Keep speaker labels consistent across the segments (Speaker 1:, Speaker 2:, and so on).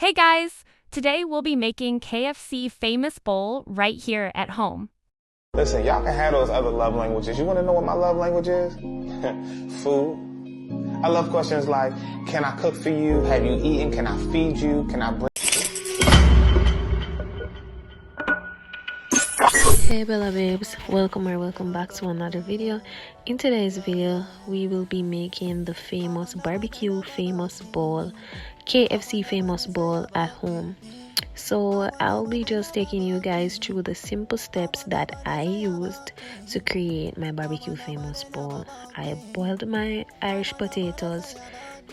Speaker 1: Hey guys! Today we'll be making KFC famous bowl right here at home.
Speaker 2: Listen, y'all can have those other love languages. You want to know what my love language is? Food. I love questions like, can I cook for you? Have you eaten? Can I feed you? Can I bring...
Speaker 3: Hey Bella babes, welcome back to another video. In today's video we will be making the famous barbecue famous bowl, KFC famous bowl at home. So I'll be just taking you guys through the simple steps that I used to create my barbecue famous bowl. I boiled my Irish potatoes,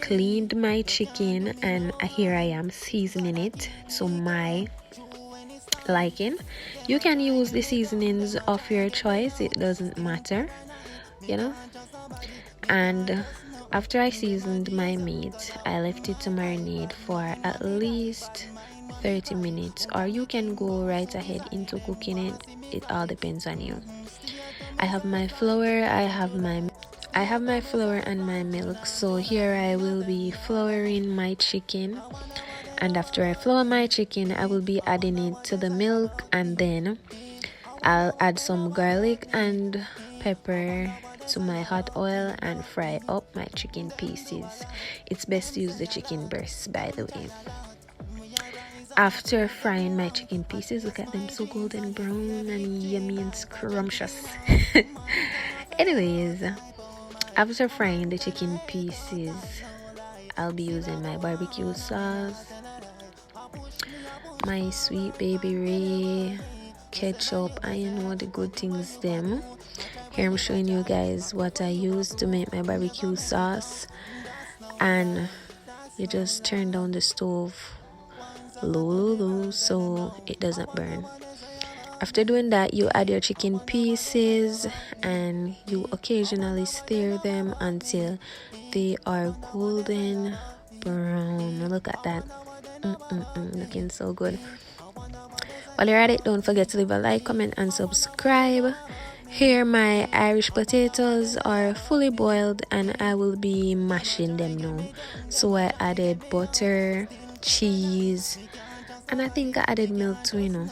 Speaker 3: cleaned my chicken, and here I am seasoning it to my liking. You can use the seasonings of your choice, it doesn't matter, you know. And after I seasoned my meat, I left it to marinate for at least 30 minutes, or you can go right ahead into cooking it. It all depends on you. I have my flour, I have my flour and my milk. So here I will be flouring my chicken, and after I flour my chicken I will be adding it to the milk, and then I'll add some garlic and pepper to my hot oil and fry up my chicken pieces. It's best to use the chicken breasts, by the way. After frying my chicken pieces, look at them, so golden brown and yummy and scrumptious. Anyways, after frying the chicken pieces, I'll be using my barbecue sauce, my sweet baby Ray, ketchup, and you know the good things them. Here I'm showing you guys what I used to make my barbecue sauce, and you just turn down the stove low so it doesn't burn. After doing that, you add your chicken pieces and you occasionally stir them until they are golden brown. Look at that. Looking so good. While you're at it, don't forget to leave a like, comment, and subscribe. Here my Irish potatoes are fully boiled and I will be mashing them now. So I added butter, cheese, and I think I added milk too, you know.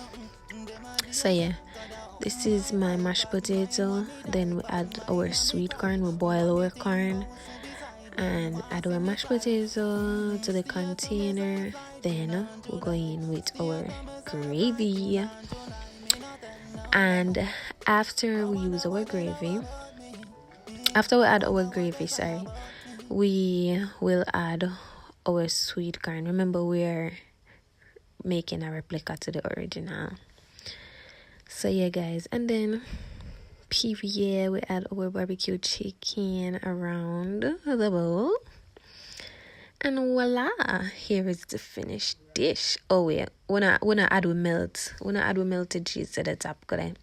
Speaker 3: So yeah, this is my mashed potato. Then we add our sweet corn. We boil our corn and add our mashed potato to the container. Then we'll go in with our gravy, and after we add our gravy, we will add our sweet corn. Remember, we're making a replica to the original. So yeah guys, and then PVA, we add our barbecue chicken around the bowl, and voila, here is the finished dish. Oh wait, wanna add with melted cheese to the top, could I?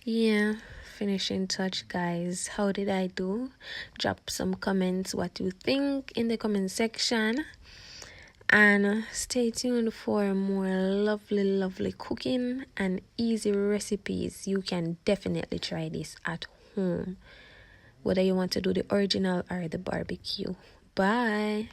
Speaker 3: Yeah, finishing touch guys. How did I do? Drop some comments what you think in the comment section, and stay tuned for more lovely cooking and easy recipes. You can definitely try this at home, whether you want to do the original or the barbecue. Bye.